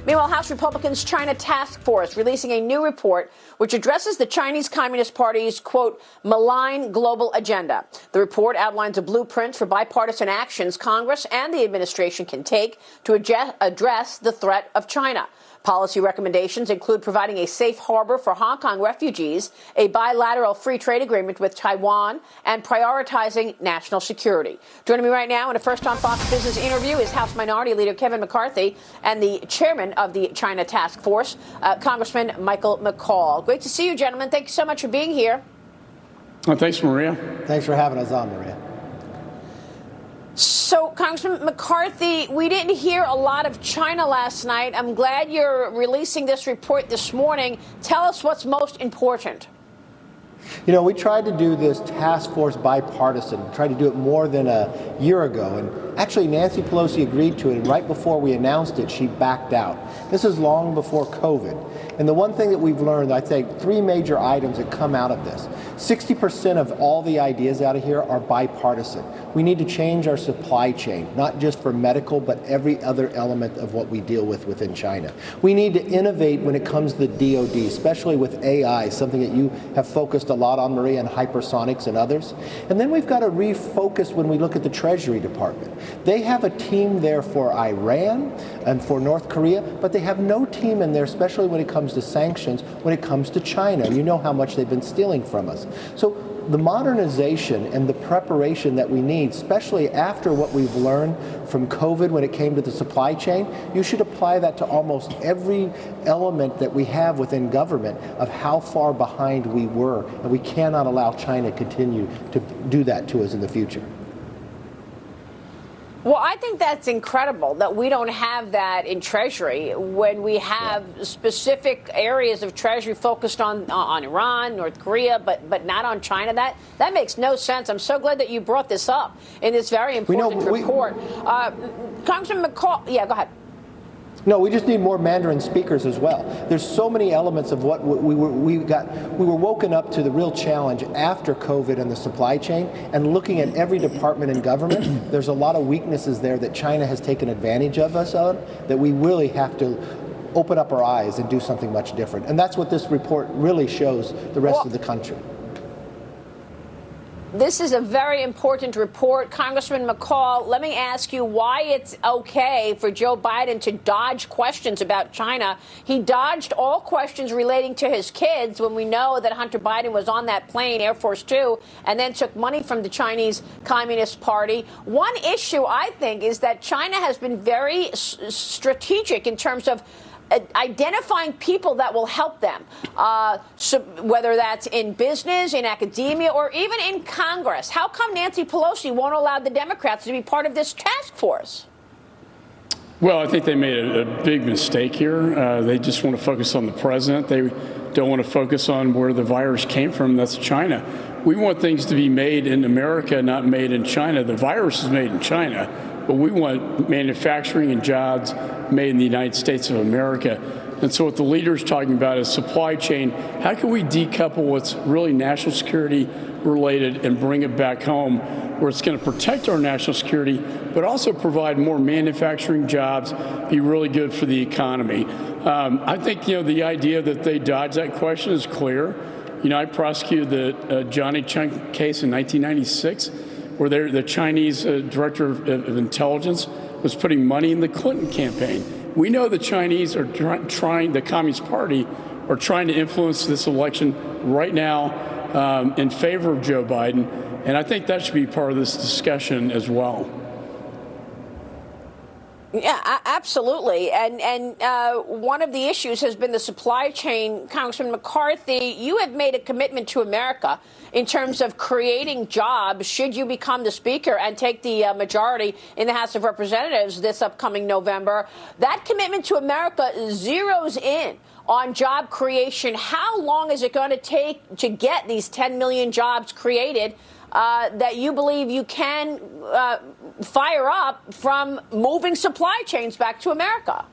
Meanwhile, House Republicans' China Task Force releasing a new report which addresses the Chinese Communist Party's, quote, malign global agenda. The report outlines a blueprint for bipartisan actions Congress and the administration can take to address the threat of China. Policy recommendations include providing a safe harbor for Hong Kong refugees, a bilateral free trade agreement with Taiwan, and prioritizing national security. Joining me right now in a First on Fox Business interview is House Minority Leader Kevin McCarthy and the chairman of the China Task Force, Congressman Michael McCaul. Great to see you, gentlemen. Thank you so much for being here. Oh, thanks, Maria. Thanks for having us on, Maria. So, Congressman McCarthy, we didn't hear a lot of China last night. I'm glad you're releasing this report this morning. Tell us what's most important. You know, we tried to do this task force bipartisan, tried to do it more than a year ago, and actually Nancy Pelosi agreed to it, and right before we announced it, she backed out. This is long before COVID. And the one thing that we've learned, I think, three major items that come out of this. 60% of all the ideas out of here are bipartisan. We need to change our supply chain, not just for medical, but every other element of what we deal with within China. We need to innovate when it comes to the DoD, especially with AI, something that you have focused a lot on, Maria, and hypersonics and others. And then we've got to refocus when we look at the Treasury Department. They have a team there for Iran and for North Korea, but they have no team in there, especially when it comes to sanctions, when it comes to China. You know how much they've been stealing from us. So the modernization and the preparation that we need, especially after what we've learned from COVID when it came to the supply chain, you should apply that to almost every element that we have within government of how far behind we were. And we cannot allow China to continue to do that to us in the future. Well, I think that's incredible that we don't have that in Treasury when we have specific areas of Treasury focused on Iran, North Korea, but not on China. That makes no sense. I'm so glad that you brought this up in this very important report. Congressman McCaul, yeah, go ahead. No, we just need more Mandarin speakers as well. There's so many elements of what we were woken up to the real challenge after COVID and the supply chain, and looking at every department in government, there's a lot of weaknesses there that China has taken advantage of us on, that we really have to open up our eyes and do something much different. And that's what this report really shows the rest of the country. This is a very important report. Congressman McCaul, let me ask you why it's okay for Joe Biden to dodge questions about China. He dodged all questions relating to his kids when we know that Hunter Biden was on that plane, Air Force Two, and then took money from the Chinese Communist Party. One issue, I think, is that China has been very strategic in terms of identifying people that will help them, so whether that's in business, in academia, or even in Congress. How come Nancy Pelosi won't allow the Democrats to be part of this task force? Well, I think they made a big mistake here. They just want to focus on the president. They don't want to focus on where the virus came from. That's China. We want things to be made in America, not made in China. The virus is made in China, but we want manufacturing and jobs made in the United States of America. And so what the leader's talking about is supply chain. How can we decouple what's really national security related and bring it back home where it's going to protect our national security, but also provide more manufacturing jobs, be really good for the economy. I think, the idea that they dodge that question is clear. I prosecuted the Johnny Chung case in 1996, where the Chinese director of intelligence was putting money in the Clinton campaign. We know the Chinese are the Communist Party are trying to influence this election right now in favor of Joe Biden, and I think that should be part of this discussion as well. Yeah, absolutely. And one of the issues has been the supply chain. Congressman McCarthy, you have made a commitment to America in terms of creating jobs should you become the speaker and take the majority in the House of Representatives this upcoming November. That commitment to America zeroes in on job creation. How long is it going to take to get these 10 million jobs created that you believe you can fire up from moving supply chains back to America?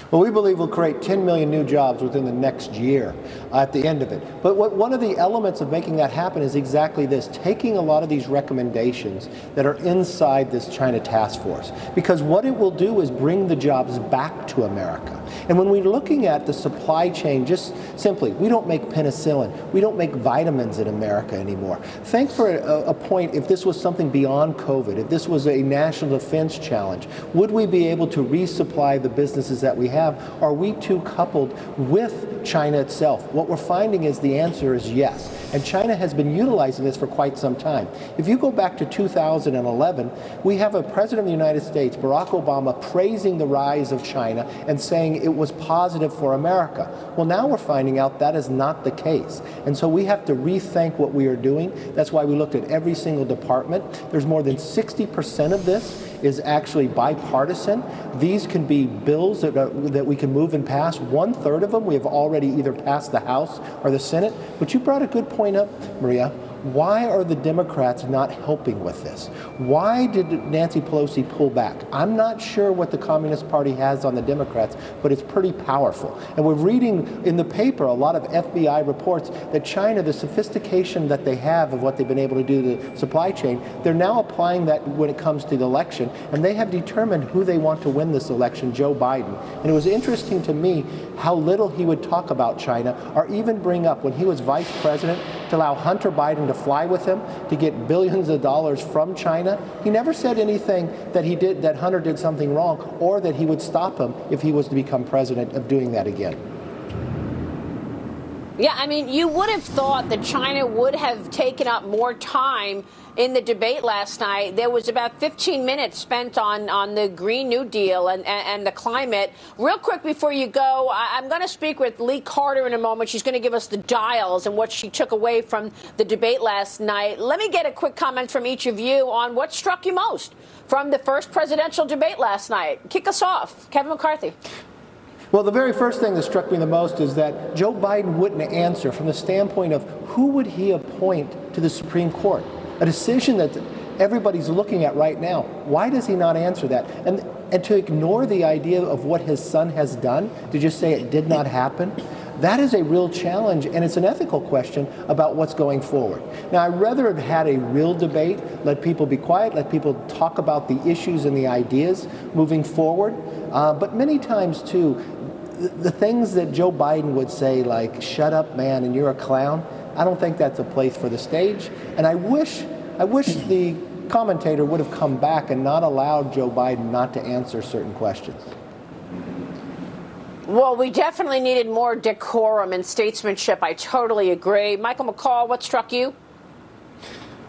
Well, we believe we'll create 10 million new jobs within the next year at the end of it. But one of the elements of making that happen is exactly this, taking a lot of these recommendations that are inside this China task force. Because what it will do is bring the jobs back to America. And when we're looking at the supply chain, just simply, we don't make penicillin, we don't make vitamins in America anymore. Think for a point, if this was something beyond COVID, if this was a national defense challenge, would we be able to resupply the businesses that we have? Are we too coupled with China itself? What we're finding is the answer is yes. And China has been utilizing this for quite some time. If you go back to 2011, we have a president of the United States, Barack Obama, praising the rise of China and saying it was positive for America. Well, now we're finding out that is not the case. And so we have to rethink what we are doing. That's why we looked at every single department. There's more than 60% of this is actually bipartisan. These can be bills that we can move and pass. 1/3 of them we have already either passed the House or the Senate. But you brought a good point up, Maria. Why are the Democrats not helping with this? Why did Nancy Pelosi pull back? I'm not sure what the Communist Party has on the Democrats, but it's pretty powerful. And we're reading in the paper a lot of FBI reports that China, the sophistication that they have of what they've been able to do to the supply chain, they're now applying that when it comes to the election, and they have determined who they want to win this election, Joe Biden. And it was interesting to me how little he would talk about China, or even bring up when he was vice president to allow Hunter Biden to fly with him to get billions of dollars from China. He never said anything that Hunter did something wrong, or that he would stop him if he was to become president of doing that again. Yeah, I mean, you would have thought that China would have taken up more time in the debate last night. There was about 15 minutes spent on the Green New Deal and the climate. Real quick before you go, I'm going to speak with Lee Carter in a moment. She's going to give us the dials and what she took away from the debate last night. Let me get a quick comment from each of you on what struck you most from the first presidential debate last night. Kick us off. Kevin McCarthy. Well, the very first thing that struck me the most is that Joe Biden wouldn't answer from the standpoint of who would he appoint to the Supreme Court, a decision that everybody's looking at right now. Why does he not answer that? And to ignore the idea of what his son has done, to just say it did not happen, that is a real challenge, and it's an ethical question about what's going forward. Now, I'd rather have had a real debate, let people be quiet, let people talk about the issues and the ideas moving forward. But many times, too, the things that Joe Biden would say, like, shut up, man, and you're a clown, I don't think that's a place for the stage. And I wish the commentator would have come back and not allowed Joe Biden not to answer certain questions. Well, we definitely needed more decorum and statesmanship. I totally agree. Michael McCaul, what struck you?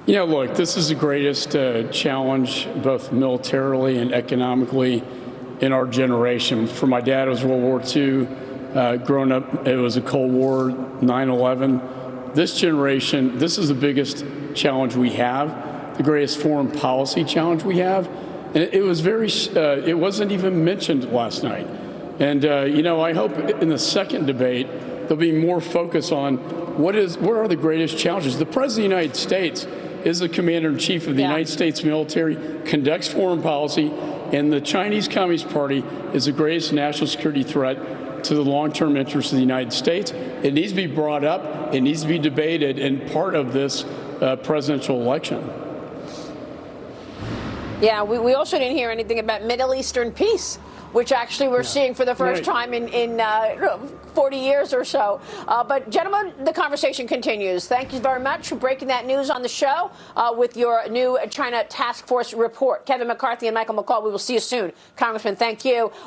You know, look, this is the greatest challenge, both militarily and economically, in our generation. For my dad, it was World War II. Growing up, it was a Cold War, 9/11. This generation, this is the biggest challenge we have, the greatest foreign policy challenge we have. And it was it wasn't even mentioned last night. And, you know, I hope in the second debate, there'll be more focus on what are the greatest challenges. The President of the United States is the Commander-in-Chief of the United States military, conducts foreign policy, and the Chinese Communist Party is the greatest national security threat to the long-term interests of the United States. It needs to be brought up, it needs to be debated, and part of this presidential election. Yeah, we also didn't hear anything about Middle Eastern peace, which actually we're seeing for the first time in 40 years or so. But, gentlemen, the conversation continues. Thank you very much for breaking that news on the show with your new China Task Force report. Kevin McCarthy and Michael McCaul, we will see you soon. Congressman, thank you.